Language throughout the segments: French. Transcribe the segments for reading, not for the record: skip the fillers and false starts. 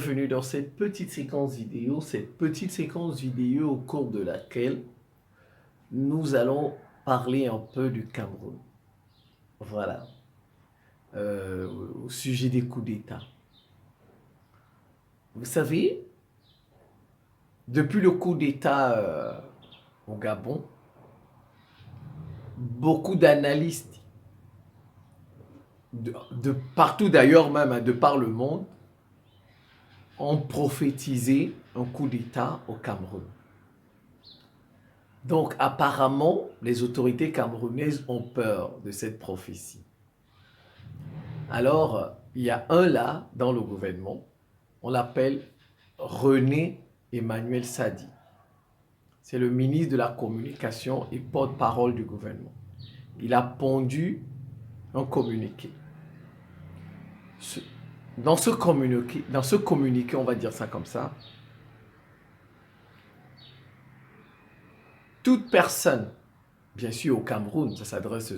bienvenue dans cette petite séquence vidéo au cours de laquelle nous allons parler un peu du Cameroun. Voilà, au sujet des coups d'État. Vous savez, depuis le coup d'État au Gabon, beaucoup d'analystes de partout d'ailleurs même, de par le monde, ont prophétisé un coup d'État au Cameroun. Donc apparemment, les autorités camerounaises ont peur de cette prophétie. Alors, il y a un là dans le gouvernement, on l'appelle René Emmanuel Sadi. C'est le ministre de la Communication et porte-parole du gouvernement. Il a pondu un communiqué. Dans ce communiqué, on va dire ça comme ça, toute personne, bien sûr au Cameroun, ça s'adresse,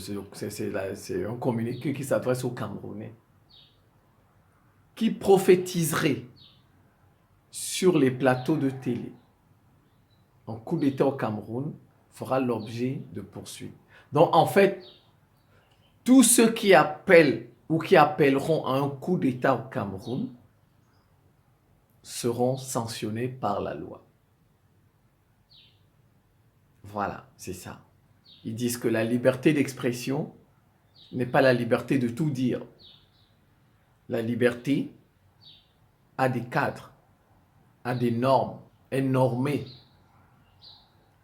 c'est un communiqué qui s'adresse aux Camerounais, qui prophétiserait sur les plateaux de télé un coup d'État au Cameroun fera l'objet de poursuites. Donc en fait, tous ceux qui appellent ou qui appelleront à un coup d'État au Cameroun seront sanctionnés par la loi. Voilà, c'est ça. Ils disent que la liberté d'expression n'est pas la liberté de tout dire. La liberté a des cadres, a des normes, est normée.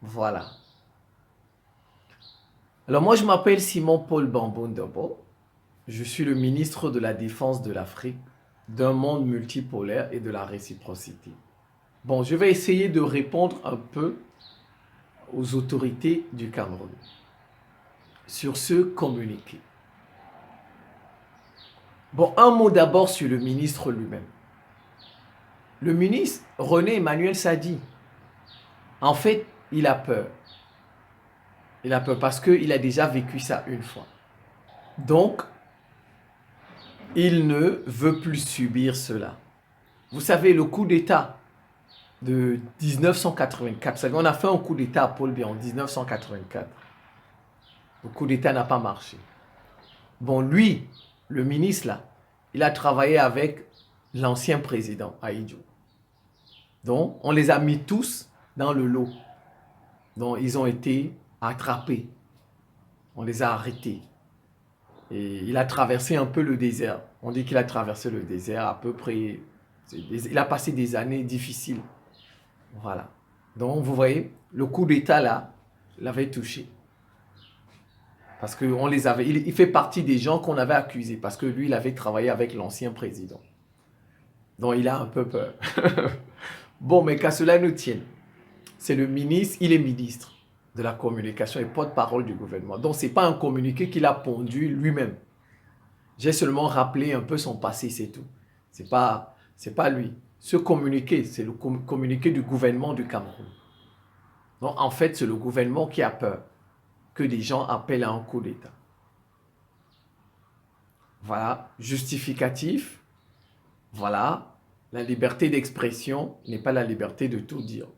Voilà. Alors moi, je m'appelle Simon-Paul Bambon-Dobo. Je suis le ministre de la Défense de l'Afrique, d'un monde multipolaire et de la réciprocité. Bon, je vais essayer de répondre un peu aux autorités du Cameroun sur ce communiqué. Bon, un mot d'abord sur le ministre lui-même. Le ministre René Emmanuel Sadi, en fait, il a peur. Il a peur parce qu'il a déjà vécu ça une fois. Donc, il ne veut plus subir cela. Vous savez, le coup d'État de 1984, vous savez, on a fait un coup d'État à Paul Biya en 1984. Le coup d'État n'a pas marché. Bon, lui, le ministre là, il a travaillé avec l'ancien président, Ahidjo. Donc, on les a mis tous dans le lot. Donc, ils ont été attrapés. On les a arrêtés. Et il a traversé un peu le désert. On dit qu'il a traversé le désert à peu près. Il a passé des années difficiles. Voilà. Donc, vous voyez, le coup d'État là, l'avait touché. Parce qu'on les avait. Il fait partie des gens qu'on avait accusés. Parce que lui, il avait travaillé avec l'ancien président. Donc, il a un peu peur. Bon, mais qu'à cela nous tienne. C'est le ministre, il est ministre de la communication et porte-parole du gouvernement. Donc, ce n'est pas un communiqué qu'il a pondu lui-même. J'ai seulement rappelé un peu son passé, c'est tout. Ce n'est pas lui. Ce communiqué, c'est le communiqué du gouvernement du Cameroun. Donc, en fait, c'est le gouvernement qui a peur que des gens appellent à un coup d'État. Voilà, justificatif. Voilà, la liberté d'expression n'est pas la liberté de tout dire.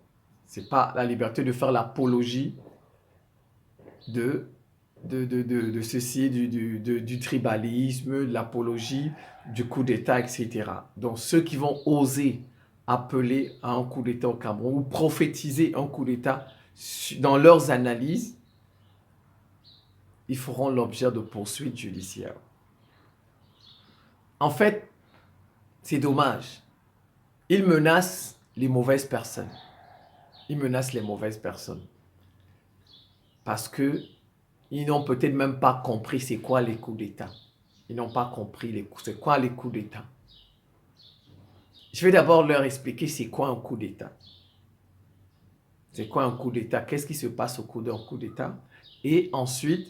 Ce n'est pas la liberté de faire l'apologie de ceci, du tribalisme, de l'apologie, du coup d'État, etc. Donc ceux qui vont oser appeler à un coup d'État au Cameroun ou prophétiser un coup d'État dans leurs analyses, ils feront l'objet de poursuites judiciaires. En fait, c'est dommage. Ils menacent les mauvaises personnes. Ils menacent les mauvaises personnes. Parce que ils n'ont peut-être même pas compris c'est quoi les coups d'État. Ils n'ont pas compris c'est quoi les coups d'État. Je vais d'abord leur expliquer c'est quoi un coup d'État. C'est quoi un coup d'État? Qu'est-ce qui se passe au cours d'un coup d'État? Et ensuite,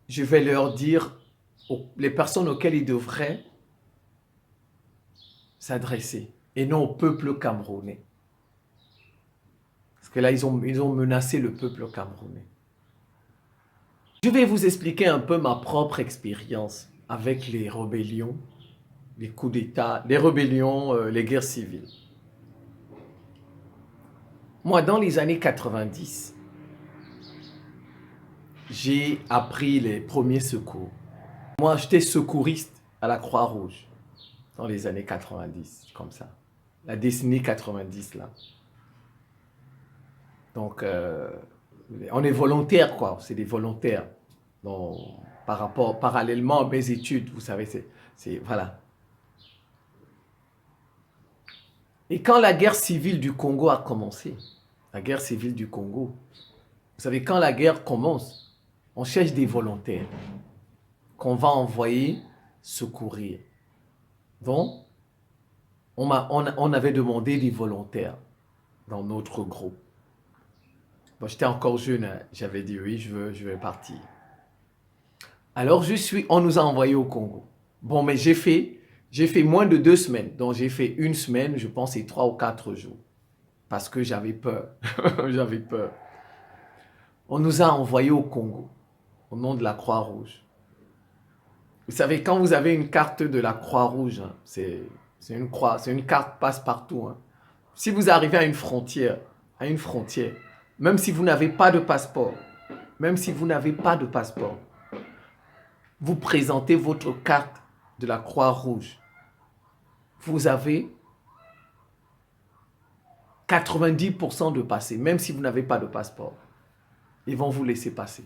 je vais leur dire les personnes auxquelles ils devraient s'adresser et non au peuple camerounais. Parce que là, ils ont menacé le peuple camerounais. Je vais vous expliquer un peu ma propre expérience avec les rébellions les coups d'État, les rébellions, les guerres civiles. Moi, dans les années 90, j'ai appris les premiers secours. Moi, j'étais secouriste à la Croix-Rouge dans les années 90, comme ça. La décennie 90, là. Donc, on est volontaire, quoi. C'est des volontaires. Donc, parallèlement à mes études, vous savez, voilà. Et quand la guerre civile du Congo a commencé, la guerre civile du Congo, vous savez, quand la guerre commence, on cherche des volontaires qu'on va envoyer secourir. Donc, on avait demandé des volontaires dans notre groupe. Bon, j'étais encore jeune, hein. J'avais dit oui, je vais partir. Alors, on nous a envoyés au Congo. Bon, mais j'ai fait moins de 2 semaines. Donc, j'ai fait 1 semaine, je pense, et 3 ou 4 jours. Parce que j'avais peur. J'avais peur. On nous a envoyés au Congo, au nom de la Croix-Rouge. Vous savez, quand vous avez une carte de la Croix-Rouge, hein, c'est une carte passe-partout. Hein. Si vous arrivez à une frontière, même si vous n'avez pas de passeport, vous présentez votre carte de la Croix-Rouge. Vous avez 90% de passer, même si vous n'avez pas de passeport. Ils vont vous laisser passer.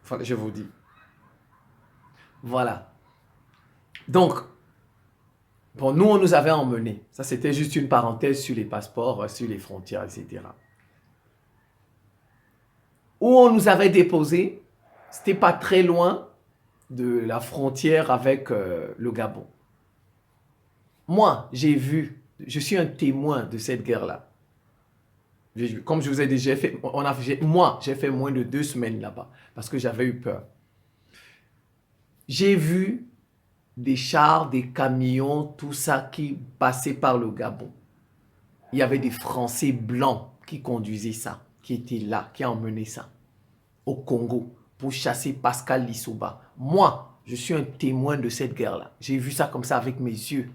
Enfin, je vous dis. Voilà. Donc, bon, nous, on nous avait emmenés. Ça, c'était juste une parenthèse sur les passeports, sur les frontières, etc. Où on nous avait déposés, c'était pas très loin de la frontière avec le Gabon. Moi, je suis un témoin de cette guerre-là. Comme je vous ai dit, j'ai fait moins de 2 semaines là-bas parce que j'avais eu peur. J'ai vu des chars, des camions, tout ça qui passait par le Gabon. Il y avait des Français blancs qui conduisaient ça, qui étaient là, qui emmenaient ça au Congo pour chasser Pascal Lissouba. Moi, je suis un témoin de cette guerre-là. J'ai vu ça comme ça avec mes yeux.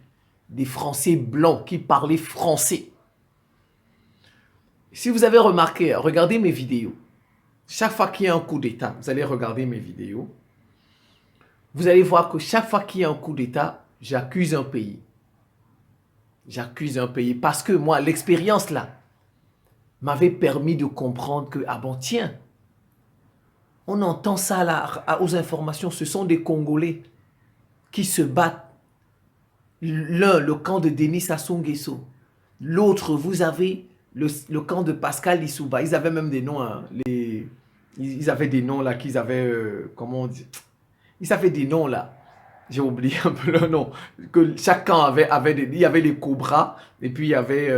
Des Français blancs qui parlaient français. Si vous avez remarqué, regardez mes vidéos. Chaque fois qu'il y a un coup d'État, vous allez regarder mes vidéos. Vous allez voir que chaque fois qu'il y a un coup d'État, j'accuse un pays. J'accuse un pays parce que moi, l'expérience là m'avait permis de comprendre que, ah bon, tiens, on entend ça là aux informations, ce sont des Congolais qui se battent. L'un, le camp de Denis Sassou Nguesso. L'autre, vous avez le camp de Pascal Lissouba. Ils avaient même des noms, hein, ils avaient des noms là qu'ils avaient, comment on dit, ils avaient des noms là. J'ai oublié un peu le nom. Que chaque camp il y avait les cobras et puis il y avait,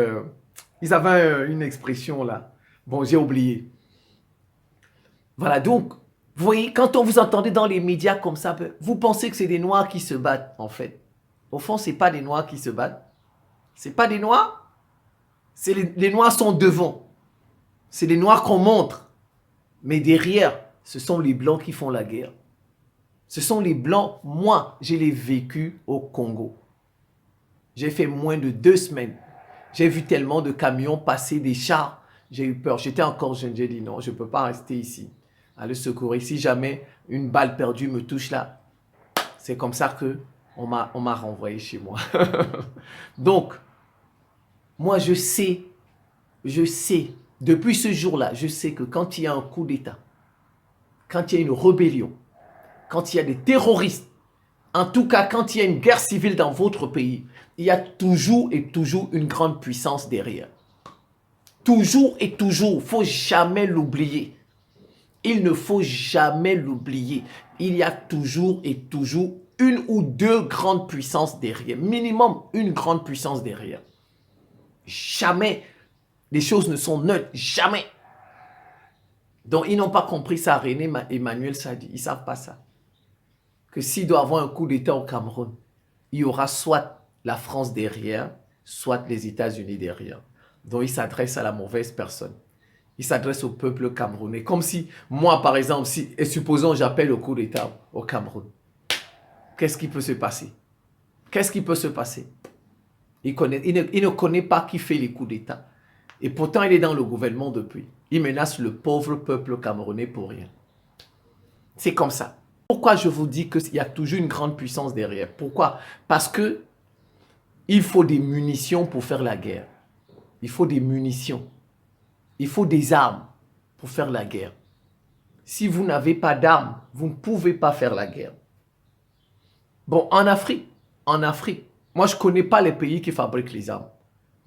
ils avaient une expression là. Bon, j'ai oublié. Voilà, donc, vous voyez, quand on vous entendait dans les médias comme ça, vous pensez que c'est des Noirs qui se battent, en fait. Au fond, ce n'est pas des Noirs qui se battent. Ce n'est pas des Noirs. Les Noirs sont devant. C'est les Noirs qu'on montre. Mais derrière, ce sont les Blancs qui font la guerre. Ce sont les Blancs, moi, je l'ai vécu au Congo. J'ai fait moins de 2 semaines. J'ai vu tellement de camions passer, des chars. J'ai eu peur. J'étais encore jeune. J'ai dit non, je ne peux pas rester ici. À le secourir. Si jamais une balle perdue me touche là, c'est comme ça qu'on m'a renvoyé chez moi. Donc, moi je sais, depuis ce jour-là, je sais que quand il y a un coup d'État, quand il y a une rébellion, quand il y a des terroristes, en tout cas quand il y a une guerre civile dans votre pays, il y a toujours et toujours une grande puissance derrière. Toujours et toujours, il ne faut jamais l'oublier. Il ne faut jamais l'oublier. Il y a toujours et toujours 1 ou 2 grandes puissances derrière. Minimum 1 grande puissance derrière. Jamais les choses ne sont neutres. Jamais. Donc, ils n'ont pas compris ça. René Emmanuel Sadi, ils ne savent pas ça. Que s'il doit y avoir un coup d'État au Cameroun, il y aura soit la France derrière, soit les États-Unis derrière. Donc, ils s'adressent à la mauvaise personne. Il s'adresse au peuple camerounais. Comme si, moi par exemple, et supposons j'appelle au coup d'État au Cameroun. Qu'est-ce qui peut se passer? Qu'est-ce qui peut se passer? Il ne connaît pas qui fait les coups d'État. Et pourtant, il est dans le gouvernement depuis. Il menace le pauvre peuple camerounais pour rien. C'est comme ça. Pourquoi je vous dis qu'il y a toujours une grande puissance derrière? Pourquoi? Parce que il faut des munitions pour faire la guerre. Il faut des munitions. Il faut des armes pour faire la guerre. Si vous n'avez pas d'armes, vous ne pouvez pas faire la guerre. Bon, en Afrique, moi je ne connais pas les pays qui fabriquent les armes.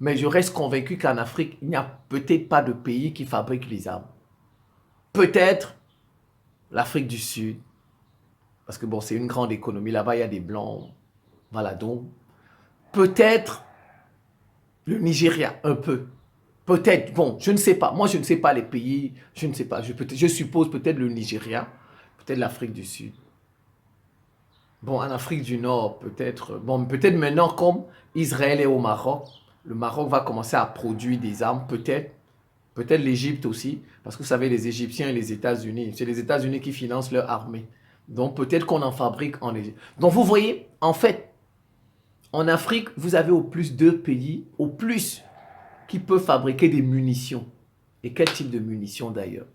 Mais je reste convaincu qu'en Afrique, il n'y a peut-être pas de pays qui fabrique les armes. Peut-être l'Afrique du Sud. Parce que bon, c'est une grande économie. Là-bas, il y a des Blancs. Voilà, donc peut-être le Nigeria, un peu. Peut-être, bon, je ne sais pas. Moi, je ne sais pas les pays. Je ne sais pas. Je suppose peut-être le Nigeria. Peut-être l'Afrique du Sud. Bon, en Afrique du Nord, peut-être. Bon, peut-être maintenant, comme Israël est au Maroc, le Maroc va commencer à produire des armes, peut-être. Peut-être l'Égypte aussi. Parce que vous savez, les Égyptiens et les États-Unis, c'est les États-Unis qui financent leur armée. Donc, peut-être qu'on en fabrique en Égypte. Donc, vous voyez, en fait, en Afrique, vous avez au plus 2 pays, au plus, qui peuvent fabriquer des munitions. Et quel type de munitions d'ailleurs?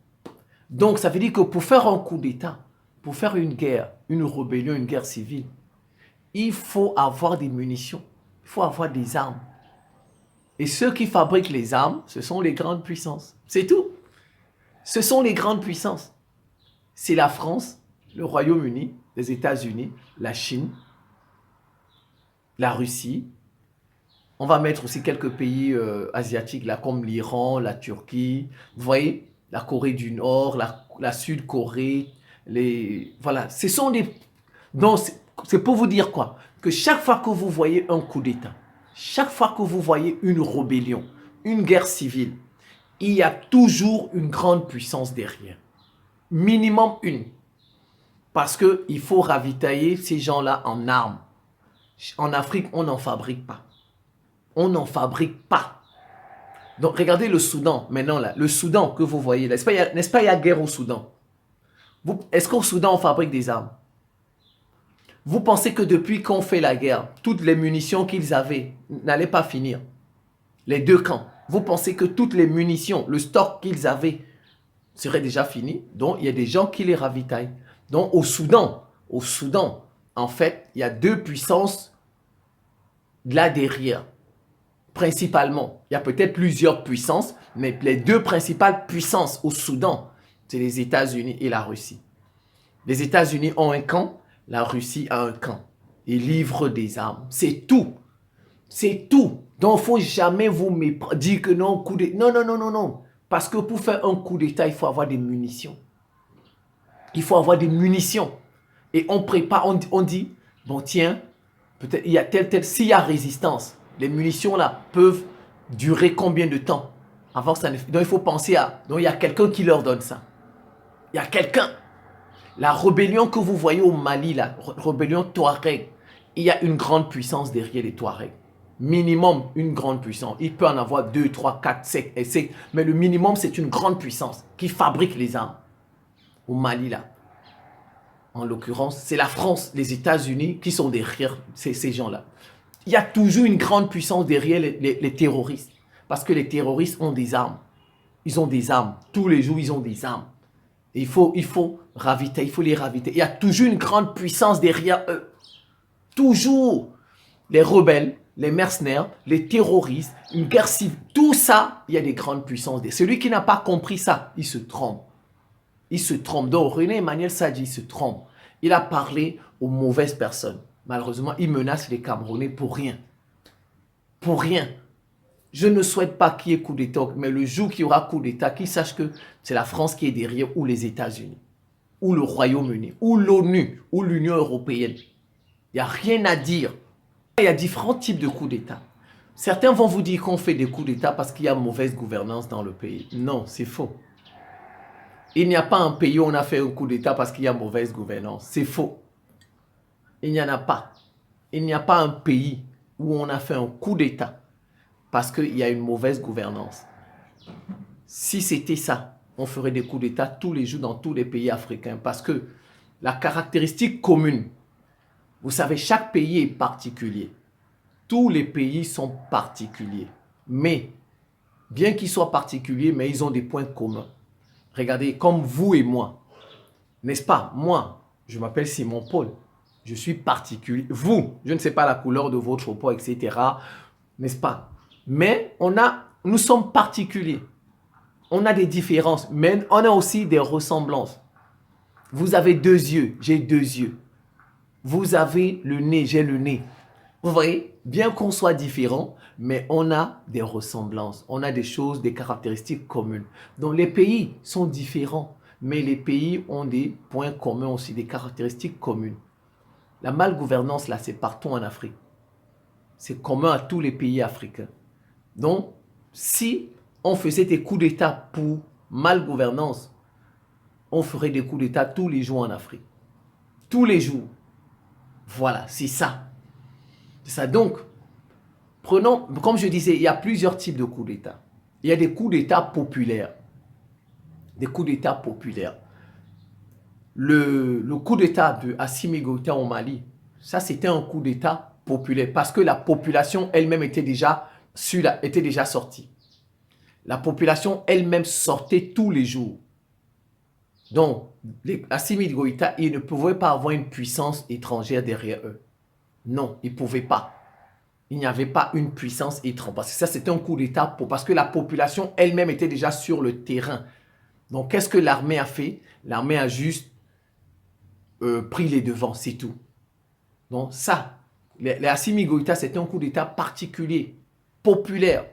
Donc, ça veut dire que pour faire un coup d'État, pour faire une guerre, une rébellion, une guerre civile, il faut avoir des munitions. Il faut avoir des armes. Et ceux qui fabriquent les armes, ce sont les grandes puissances. C'est tout. Ce sont les grandes puissances. C'est la France, le Royaume-Uni, les États-Unis, la Chine, la Russie. On va mettre aussi quelques pays asiatiques, là, comme l'Iran, la Turquie. Vous voyez, la Corée du Nord, la Sud-Corée. Voilà, ce sont des... Donc, c'est pour vous dire quoi? Que chaque fois que vous voyez un coup d'État, chaque fois que vous voyez une rébellion, une guerre civile, il y a toujours une grande puissance derrière. Minimum une. Parce qu'il faut ravitailler ces gens-là en armes. En Afrique, on n'en fabrique pas. On n'en fabrique pas. Donc, regardez le Soudan, maintenant là. Le Soudan que vous voyez là. N'est-ce pas, il y a guerre au Soudan? Est-ce qu'au Soudan, on fabrique des armes? Vous pensez que depuis qu'on fait la guerre, toutes les munitions qu'ils avaient n'allaient pas finir? Les deux camps. Vous pensez que toutes les munitions, le stock qu'ils avaient serait déjà fini? Donc, il y a des gens qui les ravitaillent. Donc, au Soudan, en fait, il y a 2 puissances là derrière. Principalement, il y a peut-être plusieurs puissances, mais les 2 principales puissances au Soudan, c'est les États-Unis et la Russie. Les États-Unis ont un camp, la Russie a un camp. Ils livrent des armes. C'est tout. C'est tout. Donc, il ne faut jamais vous dire que non, coup d'État. Non, non, non, non, non. Parce que pour faire un coup d'État, il faut avoir des munitions. Il faut avoir des munitions. Et on prépare, on dit, bon tiens, peut-être il y a s'il y a résistance, les munitions là peuvent durer combien de temps avant que ça ne... Donc il faut penser à... Donc il y a quelqu'un qui leur donne ça. Il y a quelqu'un. La rébellion que vous voyez au Mali, la rébellion Touareg, il y a une grande puissance derrière les Touaregs. Minimum, une grande puissance. Il peut en avoir 2, 3, 4, 5, mais le minimum, c'est une grande puissance qui fabrique les armes. Au Mali, là. En l'occurrence, c'est la France, les États-Unis qui sont derrière ces gens-là. Il y a toujours une grande puissance derrière les terroristes. Parce que les terroristes ont des armes. Ils ont des armes. Tous les jours, ils ont des armes. Et il faut ravitailler, il faut les ravitailler. Il y a toujours une grande puissance derrière eux. Toujours. Les rebelles, les mercenaires, les terroristes, une guerre civile. Tout ça, il y a des grandes puissances. Celui qui n'a pas compris ça, il se trompe. Il se trompe. Donc René Emmanuel Sadji se trompe. Il a parlé aux mauvaises personnes. Malheureusement, il menace les Camerounais pour rien. Pour rien. Je ne souhaite pas qu'il y ait coup d'État, mais le jour qu'il y aura coup d'État, qu'il sache que c'est la France qui est derrière, ou les États-Unis, ou le Royaume-Uni, ou l'ONU, ou l'Union européenne. Il n'y a rien à dire. Il y a différents types de coups d'État. Certains vont vous dire qu'on fait des coups d'État parce qu'il y a mauvaise gouvernance dans le pays. Non, c'est faux. Il n'y a pas un pays où on a fait un coup d'État parce qu'il y a mauvaise gouvernance. C'est faux. Il n'y en a pas. Il n'y a pas un pays où on a fait un coup d'État parce qu'il y a une mauvaise gouvernance. Si c'était ça, on ferait des coups d'État tous les jours dans tous les pays africains. Parce que la caractéristique commune Vous savez, chaque pays est particulier. Tous les pays sont particuliers. Mais, bien qu'ils soient particuliers, mais ils ont des points communs. Regardez, comme vous et moi. N'est-ce pas? Moi, je m'appelle Simon Paul. Je suis particulier. Vous, je ne sais pas la couleur de votre peau, etc. N'est-ce pas? Mais nous sommes particuliers. On a des différences, mais on a aussi des ressemblances. Vous avez 2 yeux, j'ai 2 yeux. Vous avez le nez, j'ai le nez. Vous voyez, bien qu'on soit différents, mais on a des ressemblances. On a des choses, des caractéristiques communes. Donc les pays sont différents, mais les pays ont des points communs aussi, des caractéristiques communes. La malgouvernance, là, c'est partout en Afrique. C'est commun à tous les pays africains. Donc, si on faisait des coups d'État pour malgouvernance, on ferait des coups d'État tous les jours en Afrique. Tous les jours. Voilà, c'est ça. C'est ça. Donc, prenons, comme je disais, il y a plusieurs types de coups d'État. Il y a des coups d'État populaires. Des coups d'État populaires. Le coup d'État de Assimi Goïta au Mali, ça c'était un coup d'État populaire parce que la population elle-même était déjà sortie. La population elle-même sortait tous les jours. Donc, Assimi Goïta, il ne pouvait pas avoir une puissance étrangère derrière eux. Non, il ne pouvait pas. Il n'y avait pas une puissance étrangère. Parce que ça, c'était un coup d'État parce que la population elle-même était déjà sur le terrain. Donc, qu'est-ce que l'armée a fait? L'armée a juste pris les devants, c'est tout. Donc, ça, les Assimi Goïta, c'était un coup d'État particulier, populaire.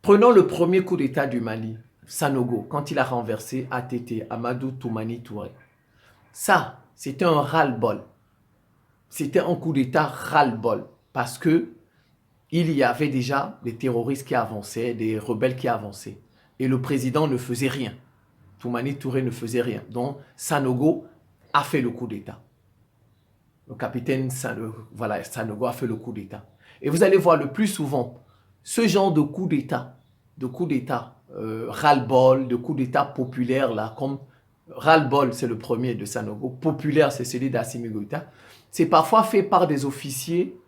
Prenons le premier coup d'État du Mali, Sanogo, quand il a renversé ATT, Amadou Toumani Touré. Ça, c'était un ras-le-bol. C'était un coup d'État ras-le-bol. Parce que il y avait déjà des terroristes qui avançaient, des rebelles qui avançaient. Et le président ne faisait rien. Toumani Touré ne faisait rien. Donc, Sanogo a fait le coup d'État. Le capitaine Sanogo a fait le coup d'État. Et vous allez voir le plus souvent, ce genre de coup d'État, ras-le-bol, de coup d'État populaire, là, comme ras-le-bol, c'est le premier de Sanogo, populaire, c'est celui d'Assimi Goïta, c'est parfois fait par des officiers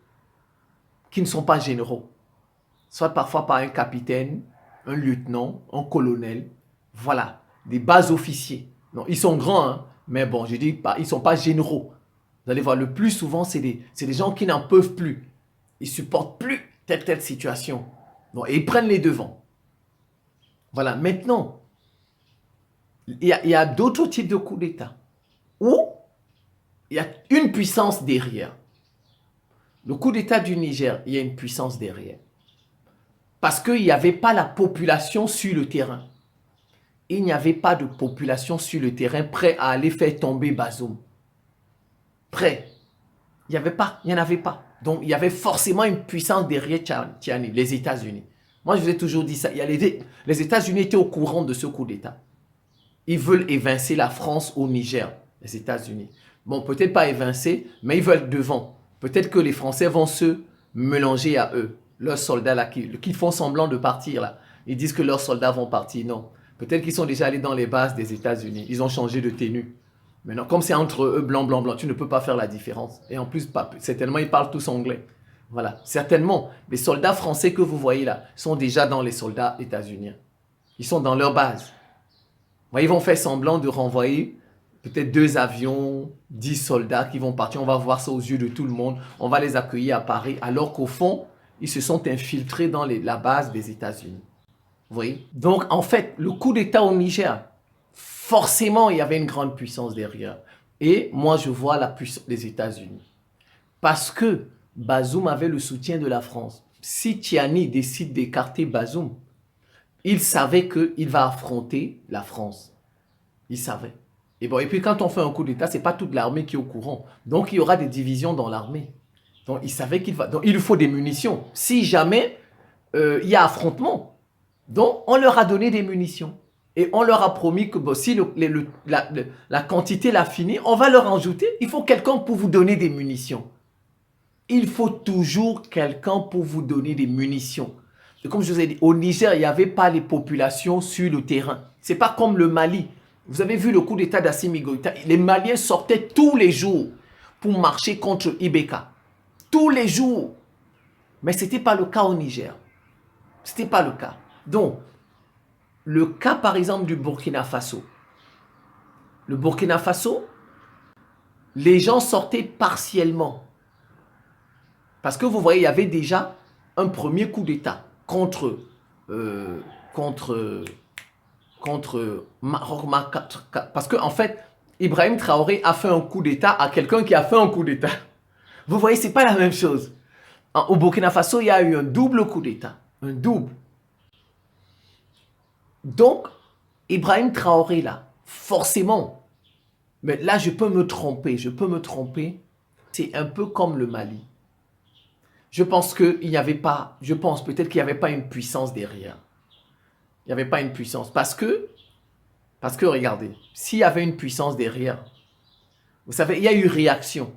qui ne sont pas généraux, soit parfois par un capitaine, un lieutenant, un colonel, voilà, des bas officiers. Non, ils sont grands, hein, mais bon, je dis pas, ils ne sont pas généraux. Vous allez voir, le plus souvent, c'est des gens qui n'en peuvent plus. Ils ne supportent plus telle situation. Donc, et ils prennent les devants. Voilà, maintenant, il y a d'autres types de coups d'État où il y a une puissance derrière. Le coup d'État du Niger, il y a une puissance derrière. Parce qu'il n'y avait pas la population sur le terrain. Il n'y avait pas de population sur le terrain prêt à aller faire tomber Bazoum. Prêt. Il n'y en avait pas. Donc, il y avait forcément une puissance derrière Tchiani, les États-Unis. Moi, je vous ai toujours dit ça. Les États-Unis étaient au courant de ce coup d'État. Ils veulent évincer la France au Niger, les États-Unis. Bon, peut-être pas évincer, mais ils veulent être devant. Peut-être que les Français vont se mélanger à eux. Leurs soldats là, qui font semblant de partir là. Ils disent que leurs soldats vont partir. Non. Peut-être qu'ils sont déjà allés dans les bases des États-Unis. Ils ont changé de tenue. Maintenant, comme c'est entre eux, blanc, blanc, blanc, tu ne peux pas faire la différence. Et en plus, certainement, ils parlent tous anglais. Voilà. Certainement, les soldats français que vous voyez là sont déjà dans les soldats états-uniens. Ils sont dans leur base. Ils vont faire semblant de renvoyer peut-être 2 avions, 10 soldats qui vont partir. On va voir ça aux yeux de tout le monde. On va les accueillir à Paris, alors qu'au fond, ils se sont infiltrés dans la base des États-Unis. Vous voyez? Donc, en fait, le coup d'État au Niger, forcément, il y avait une grande puissance derrière. Et moi, je vois la puissance des États-Unis. Parce que Bazoum avait le soutien de la France. Si Tchiani décide d'écarter Bazoum, il savait qu'il va affronter la France. Il savait. Et puis quand on fait un coup d'État, ce n'est pas toute l'armée qui est au courant. Donc, il y aura des divisions dans l'armée. Donc, il savait qu'il va... Donc, il lui faut des munitions. Si jamais il y a affrontement, donc on leur a donné des munitions. Et on leur a promis que si la quantité l'a fini, on va leur ajouter. Il faut quelqu'un pour vous donner des munitions. Il faut toujours quelqu'un pour vous donner des munitions. Et comme je vous ai dit, au Niger, il n'y avait pas les populations sur le terrain. Ce n'est pas comme le Mali. Vous avez vu le coup d'État d'Assimi Goïta. Les Maliens sortaient tous les jours. pour marcher contre Ibeka. Tous les jours. Mais ce n'était pas le cas au Niger. Ce n'était pas le cas. Donc, le cas par exemple du Burkina Faso. Le Burkina Faso, les gens sortaient partiellement. Parce que vous voyez, il y avait déjà un premier coup d'État contre parce que en fait, Ibrahim Traoré a fait un coup d'État à quelqu'un qui a fait un coup d'État. Vous voyez, c'est pas la même chose. Au Burkina Faso, il y a eu un double coup d'État. Un double. Donc, Ibrahim Traoré, là, forcément, mais là, je peux me tromper, c'est un peu comme le Mali. Je pense qu'il n'y avait pas, peut-être qu'il n'y avait pas une puissance derrière. Il n'y avait pas une puissance. Parce que regardez, s'il y avait une puissance derrière, vous savez, il y a eu réaction.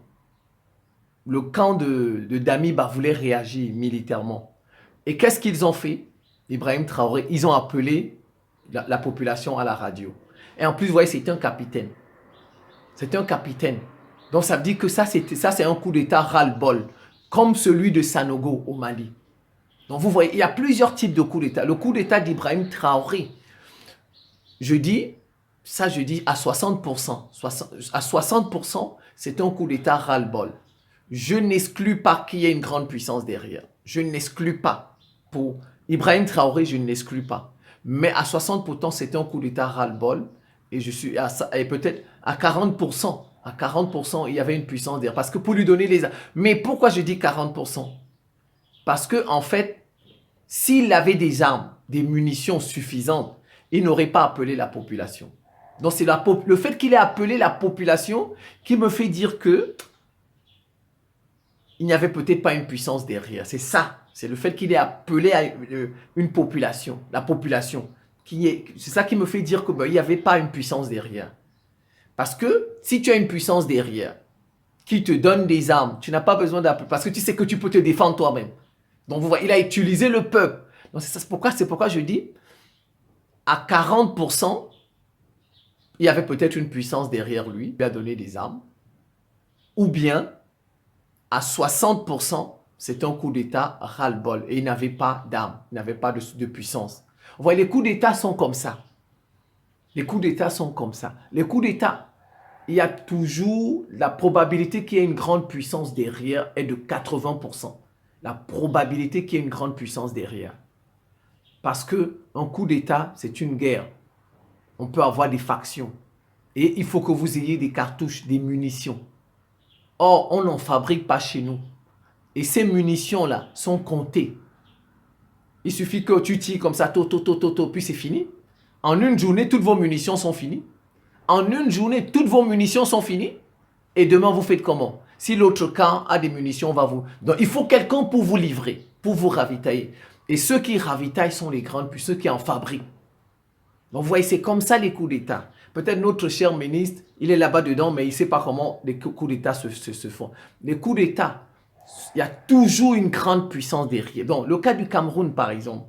Le camp de Damiba voulait réagir militairement. Et qu'est-ce qu'ils ont fait? Ibrahim Traoré, ils ont appelé la population à la radio. Et en plus, vous voyez, c'était un capitaine. C'était un capitaine. Donc ça veut dire que ça, c'est un coup d'État ras-le-bol, comme celui de Sanogo au Mali. Donc vous voyez, il y a plusieurs types de coups d'État. Le coup d'État d'Ibrahim Traoré, je dis à 60%. À 60%, c'est un coup d'État ras-le-bol. Je n'exclus pas qu'il y ait une grande puissance derrière. Je n'exclus pas. Pour Ibrahim Traoré, je ne l'exclus pas. Mais à 60%, c'est un coup d'État ras-le-bol. Et peut-être à 40%. À 40%, il y avait une puissance derrière. Parce que pour lui donner les... Mais pourquoi je dis 40%? Parce que en fait, s'il avait des armes, des munitions suffisantes, il n'aurait pas appelé la population. Donc c'est le fait qu'il ait appelé la population qui me fait dire que il n'y avait peut-être pas une puissance derrière. C'est ça. C'est le fait qu'il ait appelé à une population. La population. C'est ça qui me fait dire qu'il n'y avait pas une puissance derrière. Parce que si tu as une puissance derrière qui te donne des armes, tu n'as pas besoin d'appeler. Parce que tu sais que tu peux te défendre toi-même. Donc vous voyez, il a utilisé le peuple. Donc c'est pourquoi je dis à 40%, il y avait peut-être une puissance derrière lui, il a donné des armes. Ou bien à 60%, c'est un coup d'État ras-le-bol. Et il n'avait pas d'armes, il n'avait pas de puissance. Vous voyez, les coups d'État sont comme ça. Les coups d'État sont comme ça. Les coups d'État, il y a toujours la probabilité qu'il y ait une grande puissance derrière est de 80%. La probabilité qu'il y ait une grande puissance derrière. Parce qu'un coup d'État, c'est une guerre. On peut avoir des factions. Et il faut que vous ayez des cartouches, des munitions. Or, on n'en fabrique pas chez nous. Et ces munitions-là sont comptées. Il suffit que tu tires comme ça, puis c'est fini. En une journée, toutes vos munitions sont finies. En une journée, toutes vos munitions sont finies. Et demain, vous faites comment? Si l'autre camp a des munitions, on va vous... Donc, il faut quelqu'un pour vous livrer, pour vous ravitailler. Et ceux qui ravitaillent sont les grands, puis ceux qui en fabriquent. Donc, vous voyez, c'est comme ça les coups d'État. Peut-être notre cher ministre, il est là-bas dedans, mais il ne sait pas comment les coups d'État se font. Les coups d'État, il y a toujours une grande puissance derrière. Donc, le cas du Cameroun, par exemple.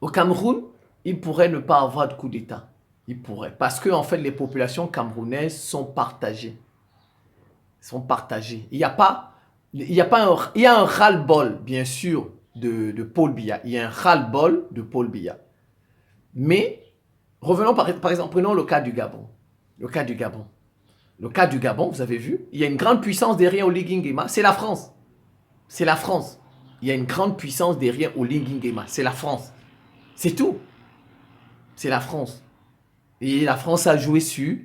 Au Cameroun, il pourrait ne pas avoir de coup d'État. Il pourrait. Parce que, en fait, les populations camerounaises sont partagées. Il y a un ras-le-bol, bien sûr, de Paul Biya. Il y a un ras-le-bol de Paul Biya. Mais, revenons par exemple, prenons le cas du Gabon. Le cas du Gabon, vous avez vu, il y a une grande puissance derrière Oligui Nguema, c'est la France. C'est la France. Il y a une grande puissance derrière Oligui Nguema, c'est la France. C'est tout. C'est la France. Et la France a joué sur,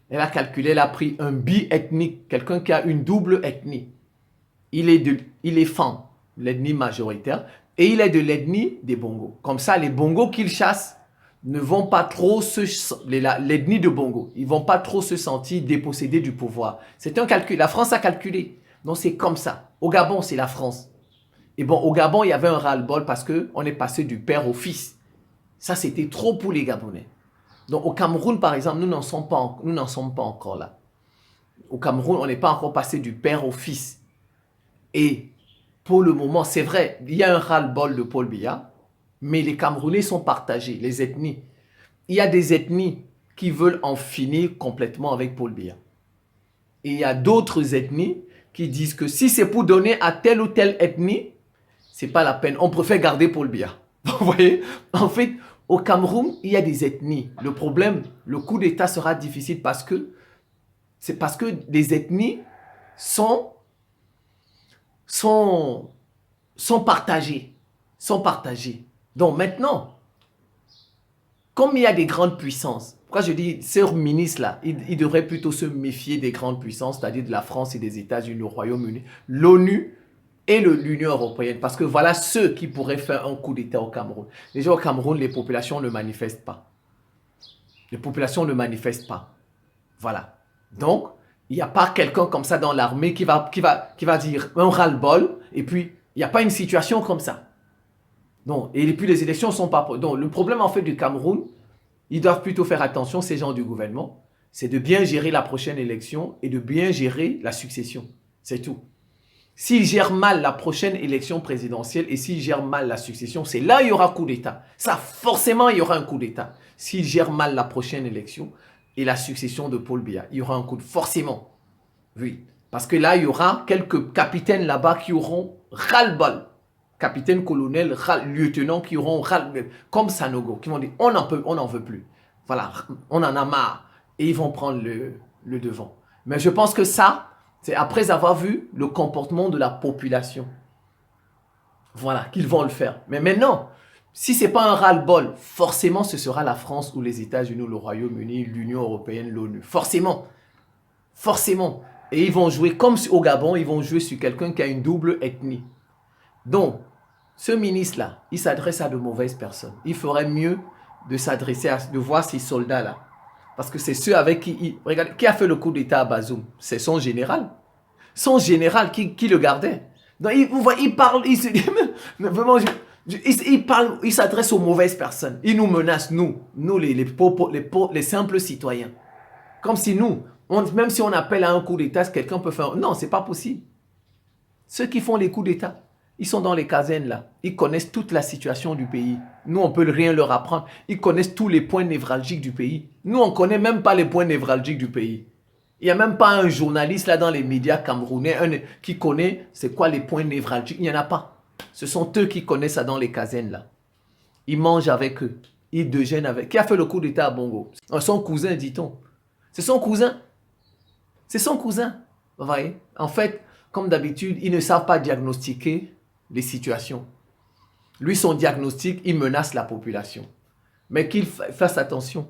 elle a calculé, elle a pris un bi-ethnique, quelqu'un qui a une double ethnie. Il est Fan, l'ethnie majoritaire, et il est de l'ethnie des Bongo. Comme ça, les Bongo qu'il chasse ne vont pas trop l'ethnie de Bongo, ils vont pas trop se sentir dépossédés du pouvoir. C'est un calcul. La France a calculé. Donc c'est comme ça. Au Gabon, c'est la France. Et bon, au Gabon, il y avait un ras-le-bol parce qu'on est passé du père au fils. Ça, c'était trop pour les Gabonais. Donc au Cameroun, par exemple, nous n'en sommes pas encore là. Au Cameroun, on n'est pas encore passé du père au fils. Et pour le moment, c'est vrai, il y a un ras-le-bol de Paul Biya, mais les Camerounais sont partagés, les ethnies. Il y a des ethnies qui veulent en finir complètement avec Paul Biya. Et il y a d'autres ethnies qui disent que si c'est pour donner à telle ou telle ethnie, c'est pas la peine. On préfère garder Paul Biya. Vous voyez? En fait, au Cameroun, il y a des ethnies. Le problème, le coup d'État sera difficile parce que les ethnies sont partagées. Sont partagées. Donc maintenant, comme il y a des grandes puissances, pourquoi je dis, ce ministre-là, il devrait plutôt se méfier des grandes puissances, c'est-à-dire de la France et des États-Unis, le Royaume-Uni, l'ONU et l'Union européenne. Parce que voilà ceux qui pourraient faire un coup d'État au Cameroun. Déjà au Cameroun, les populations ne manifestent pas. Les populations ne manifestent pas. Voilà. Donc, il n'y a pas quelqu'un comme ça dans l'armée qui va dire un ras-le-bol et puis il n'y a pas une situation comme ça. Non, et puis les élections ne sont pas... Donc le problème en fait du Cameroun, ils doivent plutôt faire attention, ces gens du gouvernement, c'est de bien gérer la prochaine élection et de bien gérer la succession. C'est tout. S'ils gèrent mal la prochaine élection présidentielle et s'ils gèrent mal la succession, c'est là il y aura coup d'État. Ça, forcément, il y aura un coup d'État. S'ils gèrent mal la prochaine élection et la succession de Paul Biya, il y aura un coup de... Forcément. Oui. Parce que là, il y aura quelques capitaines là-bas qui auront ras-le-bol. Capitaine, colonel, lieutenant qui auront comme Sanogo, qui vont dire on n'en veut plus. Voilà, on en a marre. Et ils vont prendre le devant. Mais je pense que ça, c'est après avoir vu le comportement de la population. Voilà, qu'ils vont le faire. Mais maintenant, si ce n'est pas un ras-le-bol, forcément ce sera la France ou les États-Unis ou le Royaume-Uni, l'Union européenne, l'ONU. Forcément. Forcément. Et ils vont jouer comme au Gabon, ils vont jouer sur quelqu'un qui a une double ethnie. Donc, ce ministre-là, il s'adresse à de mauvaises personnes. Il ferait mieux de s'adresser de voir ces soldats-là. Parce que c'est ceux avec qui... Regardez, qui a fait le coup d'État à Bazoum? C'est son général. Son général qui le gardait. Donc, il parle... Vraiment, il s'adresse aux mauvaises personnes. Il nous menace, nous les simples citoyens. Comme si nous, même si on appelle à un coup d'État, quelqu'un peut faire... Non, c'est pas possible. Ceux qui font les coups d'État, ils sont dans les casernes là. Ils connaissent toute la situation du pays. Nous, on ne peut rien leur apprendre. Ils connaissent tous les points névralgiques du pays. Nous, on ne connaît même pas les points névralgiques du pays. Il n'y a même pas un journaliste là dans les médias camerounais qui connaît c'est quoi les points névralgiques. Il n'y en a pas. Ce sont eux qui connaissent ça dans les casernes là. Ils mangent avec eux. Ils déjeunent avec. Qui a fait le coup d'État à Bongo? Son cousin, dit-on. C'est son cousin. C'est son cousin. Vous voyez? En fait, comme d'habitude, ils ne savent pas diagnostiquer les situations. Lui, son diagnostic, il menace la population. Mais qu'il fasse attention.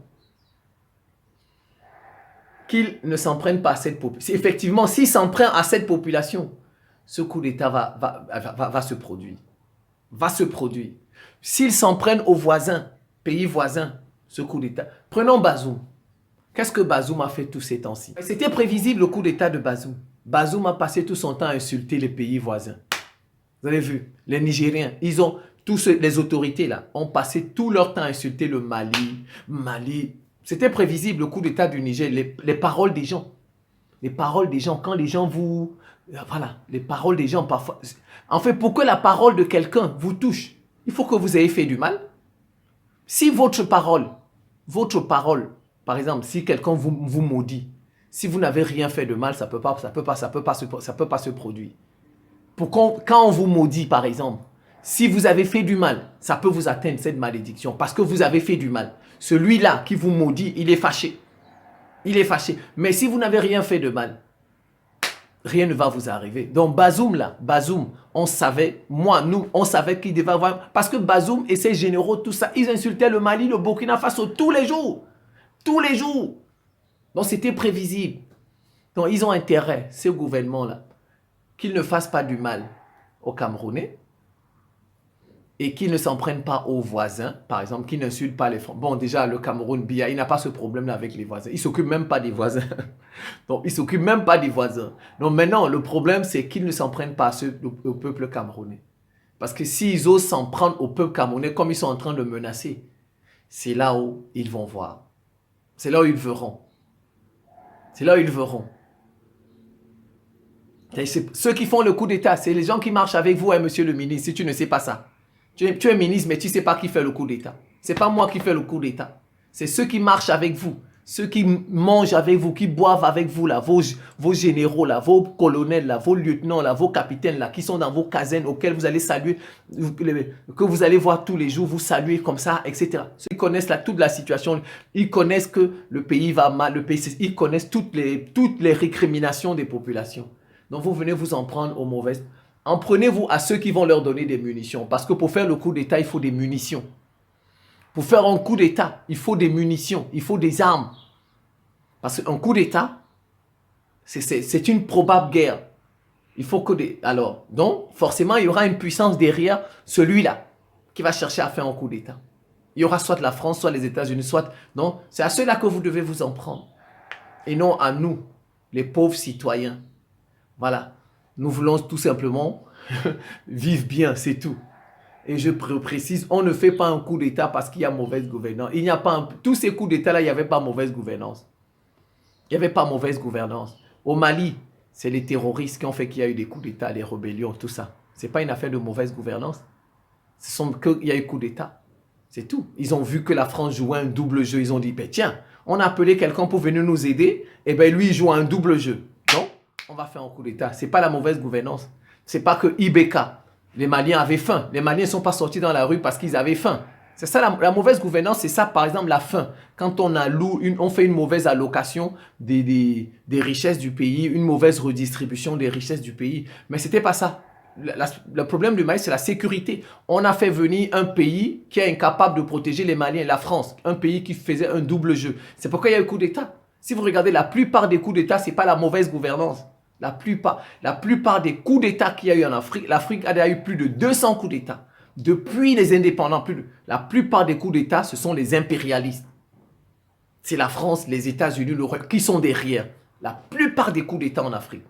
Qu'il ne s'en prenne pas à cette population. Effectivement, s'il s'en prend à cette population, ce coup d'État va se produire. Va se produire. S'il s'en prenne aux voisins, pays voisins, ce coup d'État. Prenons Bazoum. Qu'est-ce que Bazoum a fait tous ces temps-ci? C'était prévisible le coup d'État de Bazoum. Bazoum a passé tout son temps à insulter les pays voisins. Vous avez vu, les Nigériens, les autorités là, ont passé tout leur temps à insulter le Mali. C'était prévisible le coup d'État du Niger, les paroles des gens. Les paroles des gens, quand les gens vous... Voilà, les paroles des gens parfois... En fait, pour que la parole de quelqu'un vous touche, il faut que vous ayez fait du mal. Si votre parole, par exemple, si quelqu'un vous maudit, si vous n'avez rien fait de mal, ça peut pas se produire. Quand on vous maudit, par exemple, si vous avez fait du mal, ça peut vous atteindre cette malédiction parce que vous avez fait du mal. Celui-là qui vous maudit, il est fâché. Il est fâché. Mais si vous n'avez rien fait de mal, rien ne va vous arriver. Donc Bazoum là, on savait, on savait qu'il devait avoir... Parce que Bazoum et ses généraux, tout ça, ils insultaient le Mali, le Burkina Faso tous les jours. Tous les jours. Donc c'était prévisible. Donc ils ont intérêt, ce gouvernement-là, qu'ils ne fassent pas du mal aux Camerounais et qu'ils ne s'en prennent pas aux voisins, par exemple, qu'ils n'insultent pas les Français. Bon, déjà, le Cameroun, Biya, il n'a pas ce problème-là avec les voisins. Il ne s'occupe même pas des voisins. Donc, il ne s'occupe même pas des voisins. Donc, maintenant, le problème, c'est qu'ils ne s'en prennent pas au peuple camerounais. Parce que s'ils osent s'en prendre au peuple camerounais, comme ils sont en train de menacer, c'est là où ils vont voir. C'est là où ils verront. C'est là où ils verront. Ceux qui font le coup d'État, c'est les gens qui marchent avec vous, hein, monsieur le ministre, si tu ne sais pas ça. Tu es ministre, mais tu ne sais pas qui fait le coup d'État. Ce n'est pas moi qui fais le coup d'État. C'est ceux qui marchent avec vous. ceux qui mangent avec vous, qui boivent avec vous, là, vos généraux, là, vos colonels, là, vos lieutenants, là, vos capitaines, là, qui sont dans vos casernes auxquelles vous allez saluer, que vous allez voir tous les jours, vous saluer comme ça, etc. Ceux qui connaissent là, toute la situation, ils connaissent que le pays va mal, ils connaissent toutes les récriminations des populations. Donc vous venez vous en prendre aux mauvaises. En prenez-vous à ceux qui vont leur donner des munitions. Parce que pour faire le coup d'État, il faut des munitions. Pour faire un coup d'État, il faut des munitions, il faut des armes. Parce qu'un coup d'État, c'est une probable guerre. Il faut que des... Alors, donc, forcément, il y aura une puissance derrière celui-là qui va chercher à faire un coup d'État. Il y aura soit la France, soit les États-Unis, soit... Donc, c'est à ceux-là que vous devez vous en prendre. Et non à nous, les pauvres citoyens. Voilà. Nous voulons tout simplement vivre bien, c'est tout. Et je précise, on ne fait pas un coup d'État parce qu'il y a mauvaise gouvernance. Il n'y a pas tous ces coups d'État-là, il n'y avait pas mauvaise gouvernance. Il n'y avait pas mauvaise gouvernance. Au Mali, c'est les terroristes qui ont fait qu'il y a eu des coups d'État, les rébellions, tout ça. Ce n'est pas une affaire de mauvaise gouvernance. Ce sont qu'il y a eu coup d'État. C'est tout. Ils ont vu que la France jouait un double jeu. Ils ont dit, ben tiens, on a appelé quelqu'un pour venir nous aider. Et bien lui, il joue un double jeu. Donc, on va faire un coup d'État. Ce n'est pas la mauvaise gouvernance. Ce n'est pas que IBK. Les Maliens avaient faim. Les Maliens ne sont pas sortis dans la rue parce qu'ils avaient faim. C'est ça la mauvaise gouvernance, c'est ça par exemple la faim. Quand on fait une mauvaise allocation des richesses du pays, une mauvaise redistribution des richesses du pays. Mais ce n'était pas ça. Le problème du Mali, c'est la sécurité. On a fait venir un pays qui est incapable de protéger les Maliens, la France. Un pays qui faisait un double jeu. C'est pourquoi il y a eu coup d'État. Si vous regardez la plupart des coups d'État, ce n'est pas la mauvaise gouvernance. La plupart des coups d'État qu'il y a eu en Afrique, l'Afrique a eu plus de 200 coups d'État. Depuis les indépendants, la plupart des coups d'État, ce sont les impérialistes. C'est la France, les États-Unis, l'Europe qui sont derrière. La plupart des coups d'État en Afrique.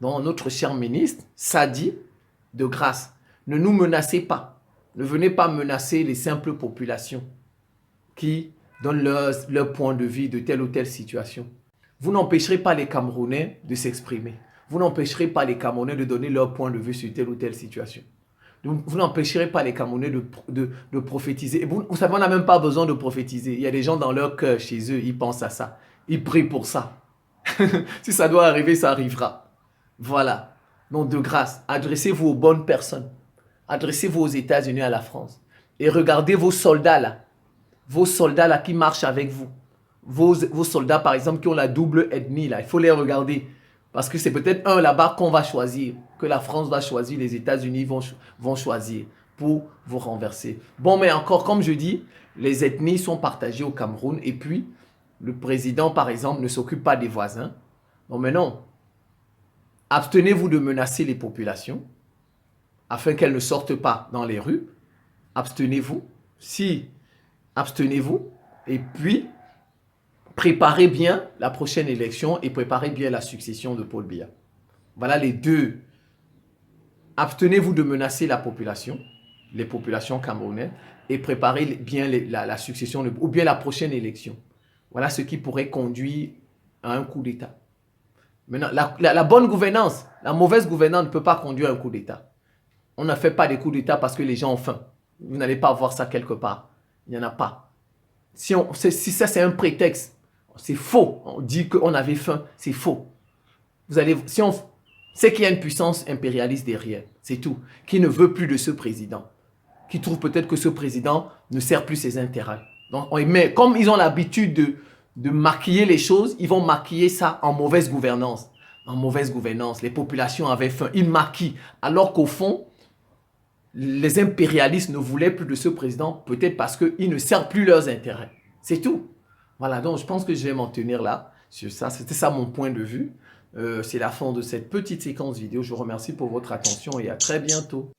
Donc notre cher ministre, ça dit, de grâce, ne nous menacez pas. Ne venez pas menacer les simples populations qui donnent leur point de vue de telle ou telle situation. Vous n'empêcherez pas les Camerounais de s'exprimer. Vous n'empêcherez pas les Camerounais de donner leur point de vue sur telle ou telle situation. Vous n'empêcherez pas les Camerounais de prophétiser. Et vous savez, on n'a même pas besoin de prophétiser. Il y a des gens dans leur cœur, chez eux, ils pensent à ça. Ils prient pour ça. Si ça doit arriver, ça arrivera. Voilà. Donc, de grâce, adressez-vous aux bonnes personnes. Adressez-vous aux États-Unis, à la France. Et regardez vos soldats là. Vos soldats là qui marchent avec vous. Vos soldats, par exemple, qui ont la double ethnie, là, il faut les regarder. Parce que c'est peut-être un là-bas qu'on va choisir, que la France va choisir, les États-Unis vont choisir pour vous renverser. Bon, mais encore, comme je dis, les ethnies sont partagées au Cameroun. Et puis, le président, par exemple, ne s'occupe pas des voisins. Bon, mais non. Abstenez-vous de menacer les populations afin qu'elles ne sortent pas dans les rues. Abstenez-vous. Abstenez-vous. Et puis, préparez bien la prochaine élection et préparez bien la succession de Paul Biya. Voilà les deux. Abstenez-vous de menacer la population, les populations camerounaises, et préparez bien la succession ou bien la prochaine élection. Voilà ce qui pourrait conduire à un coup d'État. Maintenant, la bonne gouvernance, la mauvaise gouvernance ne peut pas conduire à un coup d'État. On ne fait pas des coups d'État parce que les gens ont faim. Vous n'allez pas voir ça quelque part. Il n'y en a pas. Si ça c'est un prétexte, c'est faux. On dit qu'on avait faim, c'est faux. C'est qu'il y a une puissance impérialiste derrière, c'est tout, qui ne veut plus de ce président, qui trouve peut-être que ce président ne sert plus ses intérêts. Donc, mais comme ils ont l'habitude de maquiller les choses, ils vont maquiller ça en mauvaise gouvernance. En mauvaise gouvernance, les populations avaient faim, ils maquillent. Alors qu'au fond, les impérialistes ne voulaient plus de ce président, peut-être parce qu'il ne sert plus leurs intérêts. C'est tout. Voilà, donc je pense que je vais m'en tenir là sur ça. C'était ça mon point de vue. C'est la fin de cette petite séquence vidéo. Je vous remercie pour votre attention et à très bientôt.